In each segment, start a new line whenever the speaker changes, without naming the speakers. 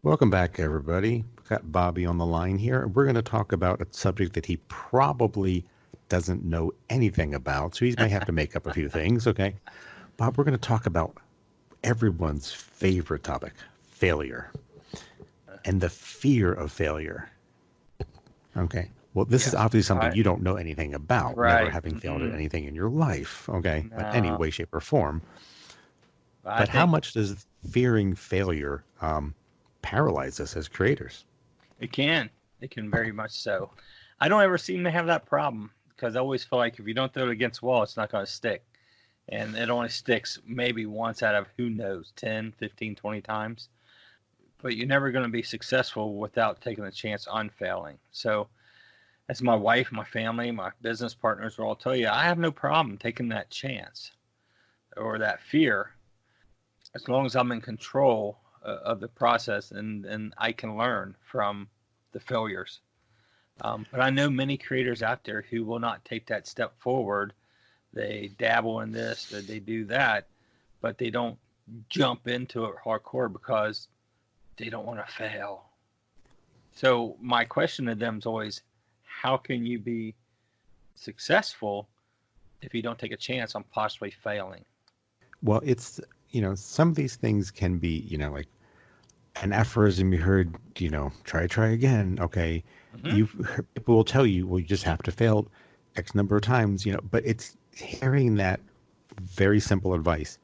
Welcome back, everybody. We've got Bobby on the line here. We're going to talk about a subject that he probably doesn't know anything about, so he may have to make up a few things, okay? Bob, we're going to talk about everyone's favorite topic, failure, and the fear of failure. Okay. Well, this is
Yes.
obviously something
I
you don't know anything about, never
right.
having failed at
Mm-mm.
anything in your life, okay, but any
No.
way, shape, or form.
I
But how
think
much does fearing failure paralyze us as creators?
it can. It can very much so. I don't ever seem to have that problem because I always feel like if you don't throw it against the wall, it's not going to stick. And it only sticks maybe once out of who knows, 10, 15, 20 times. But you're never going to be successful without taking a chance on failing. So, as my wife, my family, my business partners will all tell you, I have no problem taking that chance or that fear as long as I'm in control of the process and I can learn from the failures. But I know many creators out there who will not take that step forward. They dabble in this, they do that, but they don't jump into it hardcore because they don't want to fail. So my question to them is always, how can you be successful if you don't take a chance on possibly failing?
Well, some of these things can be, like an aphorism you heard, try again. Okay.
Mm-hmm.
People will tell you, well, you just have to fail X number of times, but it's hearing that very simple advice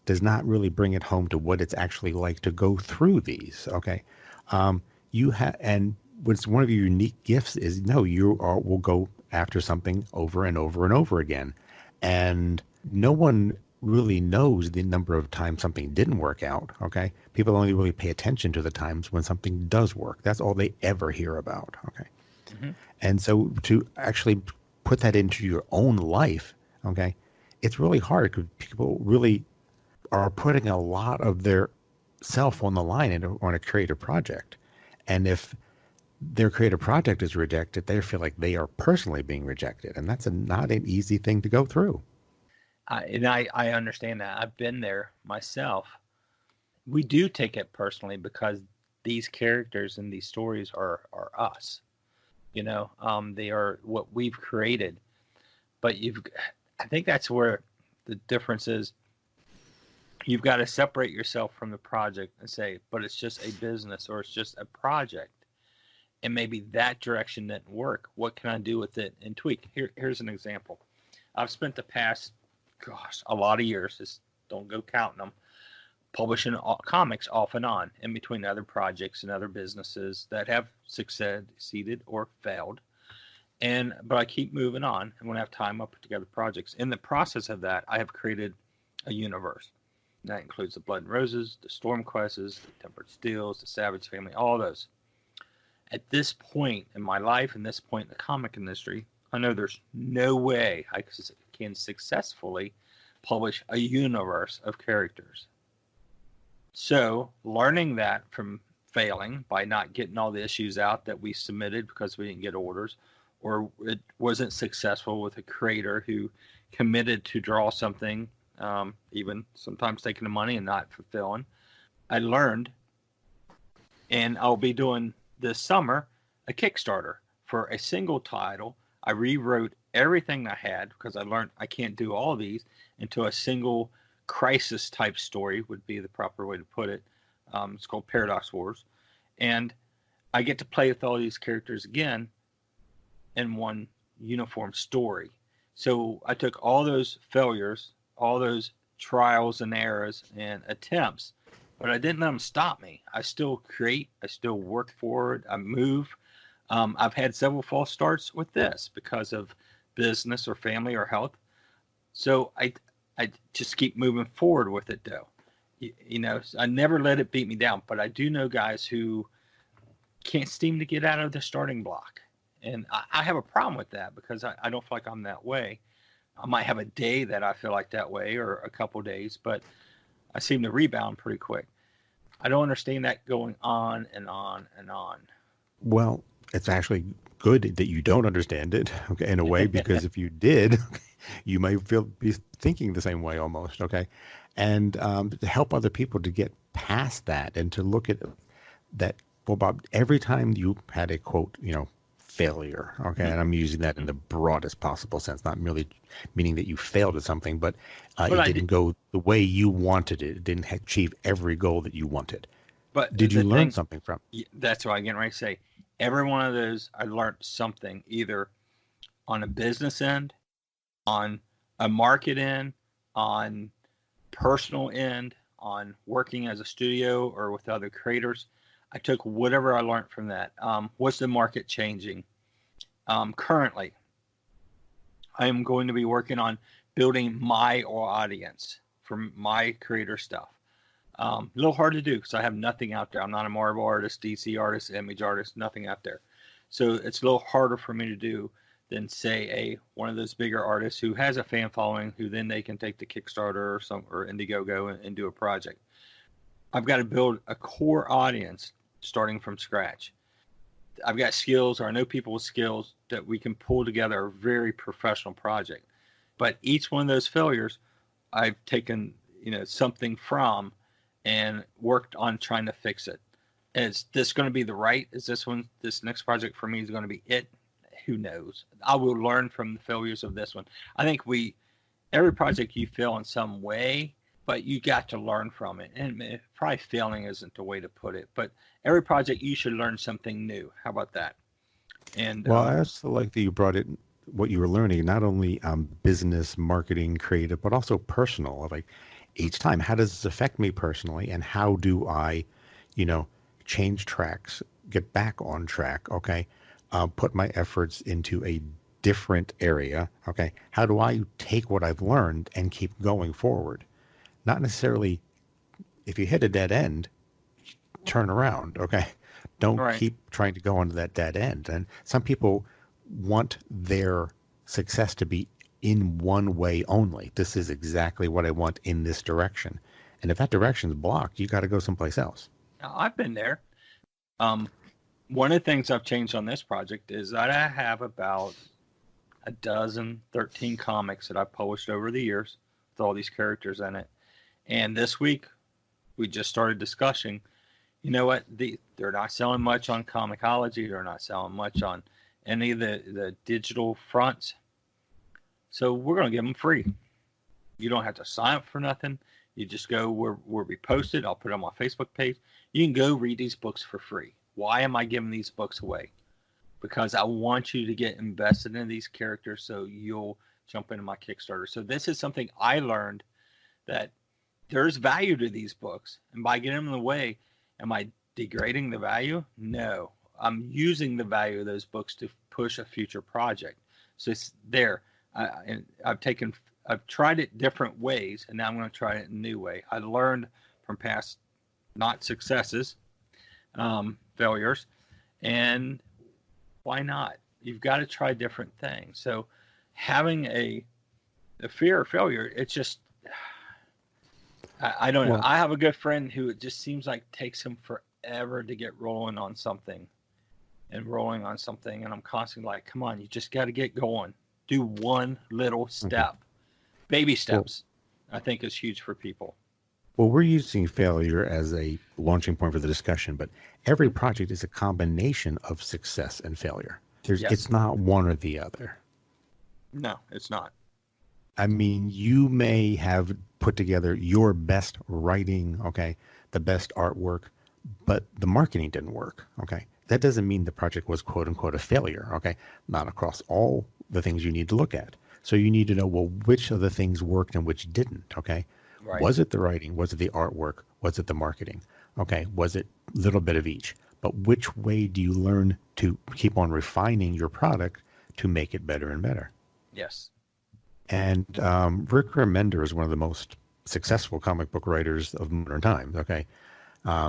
does not really bring it home to what it's actually like to go through these. Okay. And what's one of your unique gifts is no, will go after something over and over and over again. And no one really knows the number of times something didn't work out. Okay. People only really pay attention to the times when something does work. That's all they ever hear about. Okay.
Mm-hmm.
And so to actually put that into your own life, okay, it's really hard because people really are putting a lot of their self on the line on a creative project. And if their creative project is rejected, they feel like they are personally being rejected. And that's not an easy thing to go through.
And I understand that. I've been there myself. We do take it personally because these characters and these stories are us. They are what we've created. But I think that's where the difference is. You've got to separate yourself from the project and say, but it's just a business or it's just a project. And maybe that direction didn't work. What can I do with it and tweak? Here's an example. I've spent the past, a lot of years, just don't go counting them, publishing comics off and on in between other projects and other businesses that have succeeded or failed. But I keep moving on, and when I have time, I'll put together projects. In the process of that, I have created a universe. And that includes the Blood and Roses, the Storm Quests, the Tempered Steels, the Savage Family, all those. At this point in my life and this point in the comic industry, I know there's no way I can successfully publish a universe of characters. So, learning that from failing by not getting all the issues out that we submitted because we didn't get orders, or it wasn't successful with a creator who committed to draw something, even sometimes taking the money and not fulfilling. I learned, and I'll be doing this summer a Kickstarter for a single title. I rewrote everything I had because I learned I can't do all these into a single crisis type story would be the proper way to put it. It's called Paradox Wars, and I get to play with all these characters again in one uniform story. So I took all those failures, all those trials and errors and attempts, but I didn't let them stop me. I still create, I still work forward, I move. I've had several false starts with this because of business or family or health. So I just keep moving forward with it though. I never let it beat me down, but I do know guys who can't seem to get out of the starting block. And I have a problem with that because I don't feel like I'm that way. I might have a day that I feel like that way or a couple days, but I seem to rebound pretty quick. I don't understand that going on and on and on.
Well, it's actually good that you don't understand it, okay, in a way, because if you did, you may be thinking the same way almost, okay? And to help other people to get past that and to look at that, well, Bob, every time you had a quote, failure, okay,
Mhm.
and I'm using that in the broadest possible sense, not merely meaning that you failed at something, but
But
it
I
didn't
did.
go the way you wanted it. It didn't achieve every goal that you wanted.
But
Did you
the
learn
thing,
something from
that's what I'm getting ready to say. Every one of those, I learned something either on a business end, on a market end, on personal end, on working as a studio or with other creators. I took whatever I learned from that. What's the market changing? Currently, I am going to be working on building my audience for my creator stuff. A little hard to do because I have nothing out there. I'm not a Marvel artist, DC artist, image artist, nothing out there. So it's a little harder for me to do than say a one of those bigger artists who has a fan following, who then they can take to Kickstarter or Indiegogo and do a project. I've got to build a core audience starting from scratch. I've got skills, or I know people with skills that we can pull together a very professional project. But each one of those failures, I've taken something from and worked on trying to fix it. Is this going to be the right? Is this next project for me is going to be it? Who knows? I will learn from the failures of this one. I think every project you fail in some way, but you got to learn from it. And probably failing isn't the way to put it, but every project you should learn something new. How about that? And
Well, I also like that you brought it, what you were learning, not only business, marketing, creative, but also personal. Like each time, how does this affect me personally, and how do I, you know, change tracks, get back on track? Okay, put my efforts into a different area. Okay, how do I take what I've learned and keep going forward? Not necessarily if you hit a dead end, turn around, okay? Don't
right.
keep trying to go onto that dead end. And some people want their success to be in one way only. This is exactly what I want in this direction. And if that direction's blocked, you got to go someplace else.
Now, I've been there. Um, One of the things I've changed on this project is that I have about a dozen, 13 comics that I've published over the years with all these characters in it. And this week, we just started discussing, you know what? They're not selling much on Comixology. They're not selling much on any of the digital fronts. So we're going to give them free. You don't have to sign up for nothing. You just go where we post it. I'll put it on my Facebook page. You can go read these books for free. Why am I giving these books away? Because I want you to get invested in these characters so you'll jump into my Kickstarter. So this is something I learned, that there's value to these books. And by getting them away, am I degrading the value? No. I'm using the value of those books to push a future project. So it's there. And I've tried it different ways, and now I'm going to try it in a new way. I learned from past not successes, failures, and why not? You've got to try different things. So having a fear of failure, it's just, I don't know.
Well,
I have a good friend who it just seems like takes him forever to get rolling on something and rolling on something. And I'm constantly like, come on, you just got to get going. Do one little
okay.
step. Baby
Well,
steps, I think, is huge for people.
well, we're using failure as a launching point for the discussion, but every
Mhm.
project is a combination of success and failure.
Yes.
It's not one or the other.
No, it's not.
I mean, you may have put together your best writing, okay, the best artwork, but the marketing didn't work, okay? That doesn't mean the project was quote unquote a failure, okay? Not across all the things you need to look at. So you need to know, well, which of the things worked and which didn't, okay?
Right.
Was it the writing? Was it the artwork? Was it the marketing? Okay, was it a little bit of each? But which way do you learn to keep on refining your product to make it better and better?
Yes.
And Rick Remender is one of the most successful comic book writers of modern times. Okay,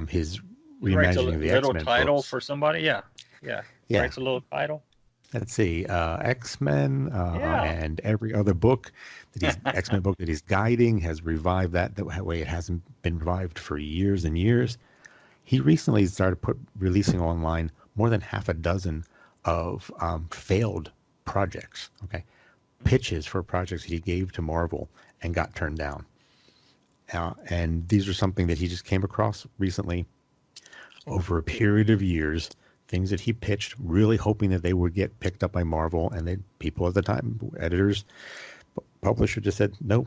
his
He writes a
reimagining of the
little
X Men
title
books.
for somebody. Yeah. Yeah.
Yeah,
Writes a little title.
let's see, X Men
Yeah.
and every other book that he's X Men book that he's guiding has revived that way. It hasn't been revived for years and years. He recently started releasing online more than half a dozen of failed projects. Okay, pitches for projects that he gave to Marvel and got turned down. And these are something that he just came across recently. over a period of years, things that he pitched, really hoping that they would get picked up by Marvel, and they people at the time, editors, publisher, just said no,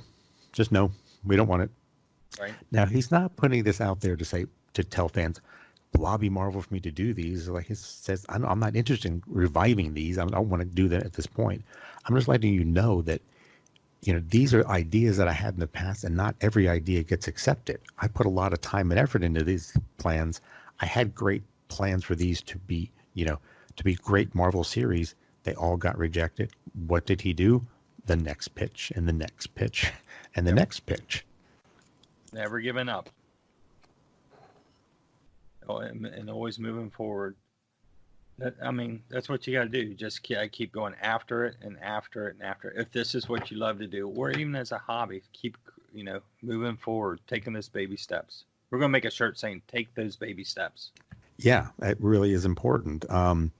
just no, we don't want it.
Right.
Now he's not putting this out there to say to tell fans, lobby Marvel for me to do these. Like he says, I'm not interested in reviving these. I don't want to do that at this point. I'm just letting you know that these are ideas that I had in the past, and not every idea gets accepted. I put a lot of time and effort into these plans. I had great plans for these to be, to be great Marvel series. They all got rejected. What did he do? The next pitch and the next pitch and the
Yep.
next pitch.
Never giving up. Oh, and always moving forward. That's what you got to do. Just keep going after it and after it and after it. If this is what you love to do, or even as a hobby, keep, moving forward, taking those baby steps. We're going to make a shirt saying, take those baby steps.
Yeah, it really is important. Well,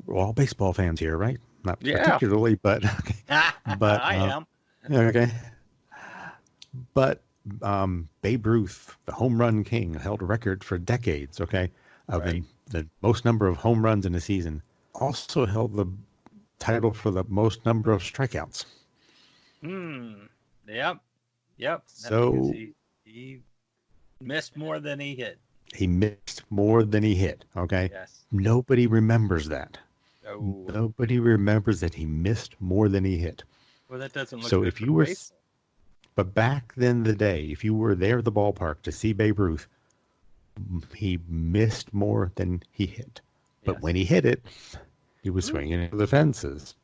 we're all baseball fans here, right? Not particularly, but okay. But
I am.
Okay. But Babe Ruth, the home run king, held a record for decades, okay, of
Right.
the most number of home runs in a season. Also held the title for the most number of strikeouts.
Yep. That's
So
because he missed more than he hit.
he missed more than he hit, okay?
Yes.
Nobody remembers that.
Oh.
Nobody remembers that he missed more than he hit.
Well, that doesn't look
So
good
if
for
you were,
baseball.
but back then the day, if you were there at the ballpark to see Babe Ruth, he missed more than he hit. But
Yes.
when he hit it, he was swinging into the fences.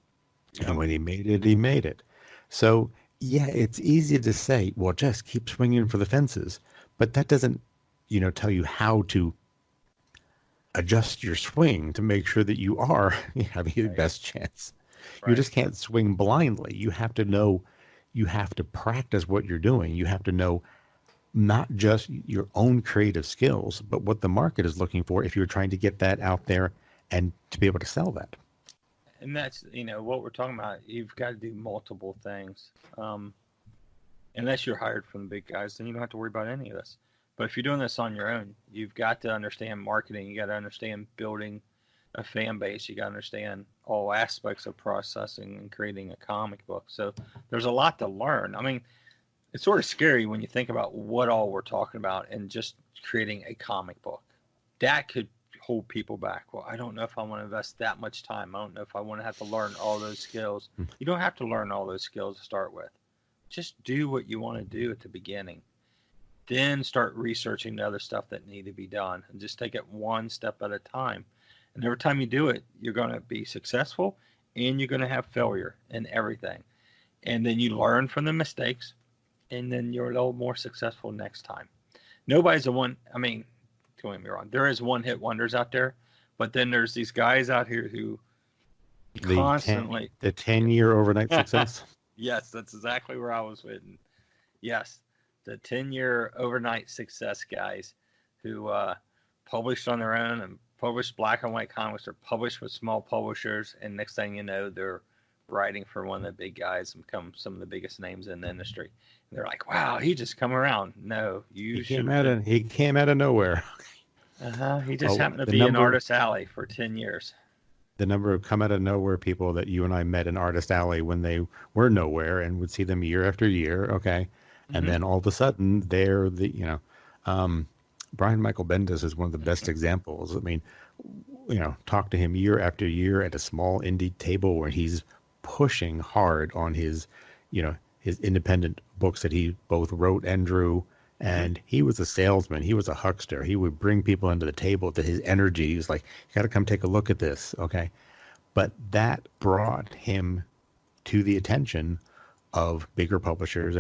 Yep.
And when he made it, he made it. So, yeah, it's easy to say, well, just keep swinging for the fences. But that doesn't, tell you how to adjust your swing to make sure that you are having the
Right.
best chance. You
Right.
just can't swing blindly. You have to know, you have to practice what you're doing. You have to know not just your own creative skills, but what the market is looking for if you're trying to get that out there and to be able to sell that.
And that's what we're talking about. You've got to do multiple things. Unless you're hired from the big guys, then you don't have to worry about any of this. But if you're doing this on your own, you've got to understand marketing. You got to understand building a fan base. You got to understand all aspects of processing and creating a comic book. So there's a lot to learn. It's sort of scary when you think about what all we're talking about and just creating a comic book. That could hold people back. Well, I don't know if I want to invest that much time. I don't know if I want to have to learn all those skills. You don't have to learn all those skills to start with. Just do what you want to do at the beginning. Then start researching the other stuff that need to be done, and just take it one step at a time. And every time you do it, you're going to be successful, and you're going to have failure in everything. And then you learn from the mistakes, and then you're a little more successful next time. Nobody's a one. Don't get me wrong. There is one-hit wonders out there, but then there's these guys out here who constantly.
The 10-year overnight success.
Yes, that's exactly where I was with. Yes, the 10-year overnight success guys who published on their own and published black and white comics. They're published with small publishers, and next thing you know, they're writing for one of the big guys and become some of the biggest names in the industry. And they're like, "Wow, he just come around." No,
He came out of nowhere.
He just happened to be in Artist Alley for 10 years.
The number of come out of nowhere people that you and I met in Artist Alley when they were nowhere and would see them year after year, okay? And then all of a sudden they're Brian Michael Bendis is one of the best examples. Talk to him year after year at a small indie table where he's pushing hard on his independent books that he both wrote and drew. And he was a salesman. He was a huckster. He would bring people into the table to his energy. He was like, you got to come take a look at this. Okay. But that brought him to the attention of bigger publishers.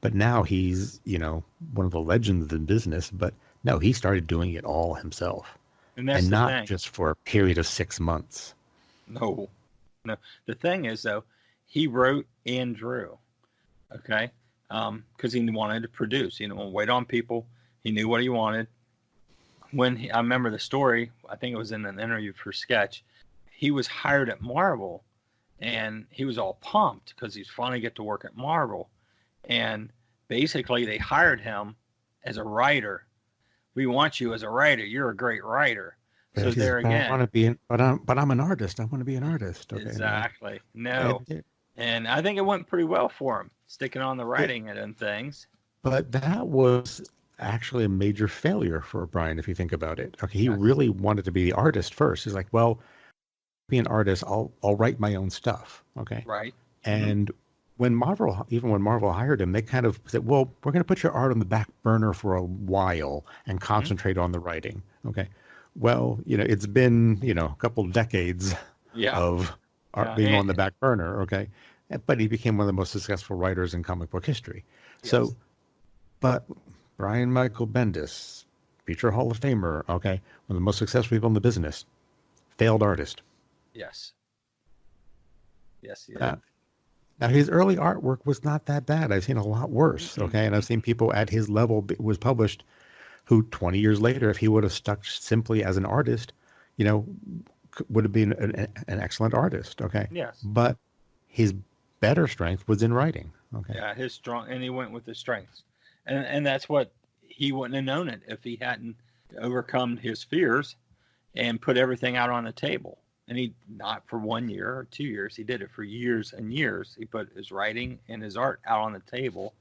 But now he's, one of the legends in business, but no, he started doing it all himself.
And that's
not just for a period of 6 months.
No. The thing is, though, he wrote and drew. Okay. Because he wanted to produce. He didn't want to wait on people. He knew what he wanted. I remember the story, I think it was in an interview for Sketch, he was hired at Marvel, and he was all pumped because he's finally get to work at Marvel. And basically, they hired him as a writer. We want you as a writer. You're a great writer.
But
So
he says,
there
but I
again,
want to be, but I'm an artist. I want to be an artist. Okay,
exactly. No.
and
And I think it went pretty well for him, sticking on the
it,
writing and things.
but that was actually a major failure for Brian, if you think about it. Okay, he
Yes.
really wanted to be the artist first. He's like, well, be an artist, I'll write my own stuff. Okay,
Right. Mm-hmm.
and even when Marvel hired him, they kind of said, well, we're going to put your art on the back burner for a while and
Mm-hmm.
concentrate on the writing. Okay, well, it's been a couple of decades
Yeah.
of art
Yeah.
being on the back burner. Okay, but he became one of the most successful writers in comic book history. So,
Yes.
but Brian Michael Bendis, future Hall of Famer, okay, one of the most successful people in the business, failed artist.
Yes. Yes, he is.
Uh, Now, his early artwork was not that bad. I've seen a lot worse,
Mm-mm.
okay? And I've seen people at his level was published who 20 years later, if he would have stuck simply as an artist, you know, would have been an excellent artist, okay?
Yes.
But his better strength was in writing, okay?
Yeah, his strong, and he went with his strengths, and that's what he wouldn't have known it if he hadn't overcome his fears and put everything out on the table. And he, not for 1 year or 2 years, he did it for years and years. He put his writing and his art out on the table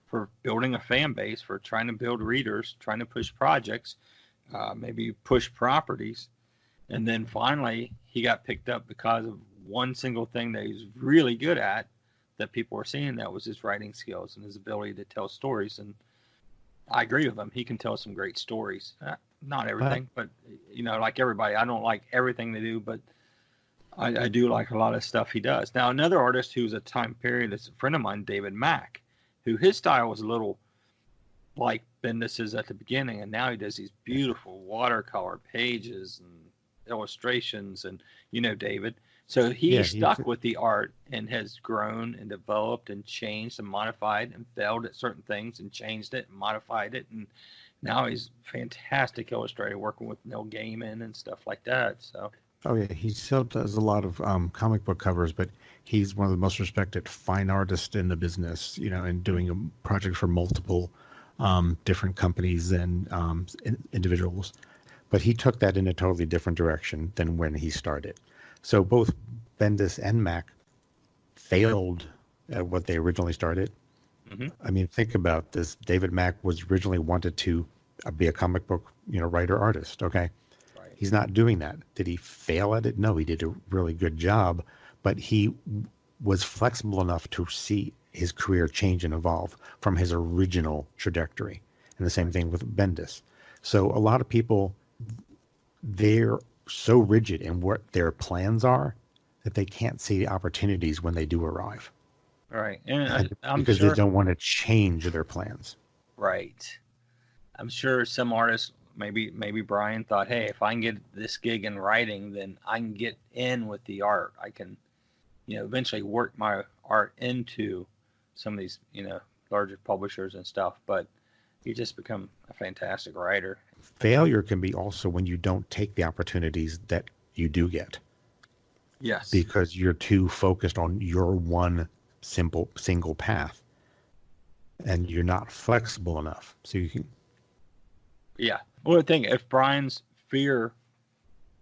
for building a fan base, for trying to build readers, trying to push projects, maybe push properties. And then finally, he got picked up because of one single thing that he's really good at that people were seeing. That was his writing skills and his ability to tell stories. And I agree with him. He can tell some great stories. Not
But
everything, but like everybody, I don't like everything they do, but I do like a lot of stuff he does. Now, another artist who's a time period is a friend of mine, David Mack, who his style was a little like Bendis's at the beginning, and now he does these beautiful watercolor pages and illustrations, and David. So he
yeah, he's
stuck with the art and has grown and developed and changed and modified and failed at certain things and changed it and modified it, and now he's a fantastic illustrator working with Neil Gaiman and stuff like that. So
oh yeah, he still does a lot of comic book covers, but he's one of the most respected fine artists in the business, and doing a project for multiple different companies and individuals. But he took that in a totally different direction than when he started. So both Bendis and Mack failed at what they originally started.
mm-hmm.
I mean, think about this. David Mack was originally wanted to be a comic book, writer artist. Okay,
Right.
he's not doing that. Did he fail at it? No, he did a really good job, but he was flexible enough to see his career change and evolve from his original trajectory. And the same thing with Bendis. So a lot of people, they're so rigid in what their plans are that they can't see the opportunities when they do arrive.
Right. And
And
I'm
because they
sure,
don't want to change their plans.
right. I'm sure some artists, maybe Brian thought, hey, if I can get this gig in writing, then I can get in with the art. I can, eventually work my art into some of these, larger publishers and stuff. But you just become a fantastic writer.
Failure can be also when you don't take the opportunities that you do get
Yes.
because you're too focused on your one single path and you're not flexible enough. So you can,
Yeah. Well, the thing, if Brian's fear,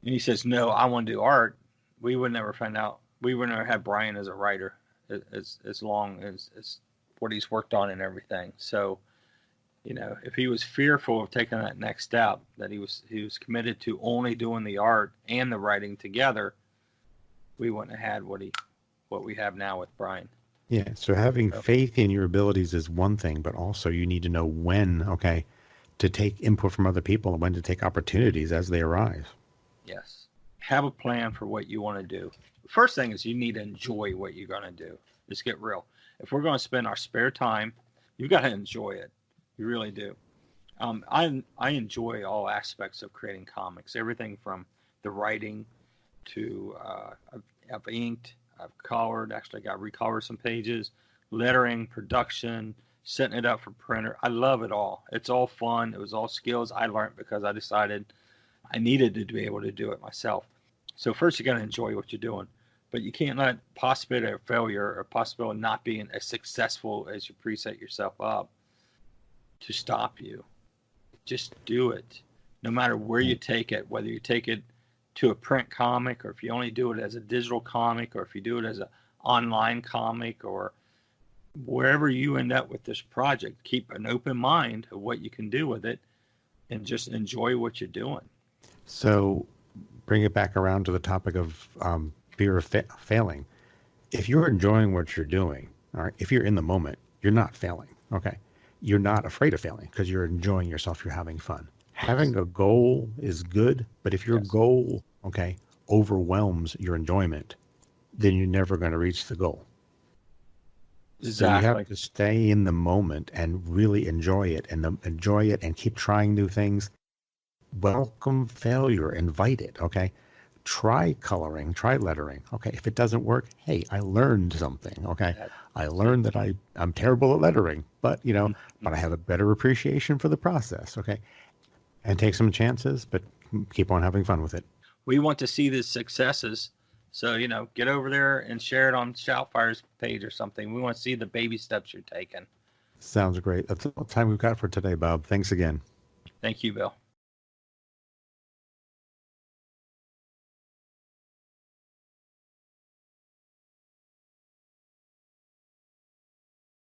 and he says, no, I want to do art, we would never find out. We would never have Brian as a writer as long as what he's worked on and everything. So, if he was fearful of taking that next step, that he was committed to only doing the art and the writing together, we wouldn't have had what we have now with Brian.
yeah. So having
So,
faith in your abilities is one thing, but also you need to know when, okay, to take input from other people and when to take opportunities as they arise.
yes. Have a plan for what you want to do. First thing is you need to enjoy what you're going to do. Just get real. If we're going to spend our spare time, you've got to enjoy it. You really do. I enjoy all aspects of creating comics. Everything from the writing to I've inked, I've colored. Actually, I got recolored some pages, lettering, production, setting it up for printer. I love it all. It's all fun. It was all skills I learned because I decided I needed to be able to do it myself. So first, you got to enjoy what you're doing, but you can't let possibility of failure or possibility of not being as successful as you preset yourself up to stop you. Just do it. No matter where you take it, whether you take it to a print comic, or if you only do it as a digital comic, or if you do it as an online comic, or wherever you end up with this project, keep an open mind of what you can do with it and just enjoy what you're doing.
So bring it back around to the topic of fear of failing. If you're enjoying what you're doing, all right, if you're in the moment, you're not failing. Okay. You're not afraid of failing because you're enjoying yourself. You're having fun. Having a goal is good, but if your goal, okay, overwhelms your enjoyment, then you're never going to reach the goal.
Exactly.
So you have to stay in the moment and really enjoy it and keep trying new things. Welcome failure, invite it, okay? Try coloring, try lettering. Okay, if it doesn't work, hey, I learned something, okay? I learned that I'm terrible at lettering, but but I have a better appreciation for the process, okay? And take some chances, but keep on having fun with it.
We want to see the successes. So, get over there and share it on ShoutFyre's page or something. We want to see the baby steps you're taking.
Sounds great. That's all the time we've got for today, Bob. Thanks again.
Thank you, Bill.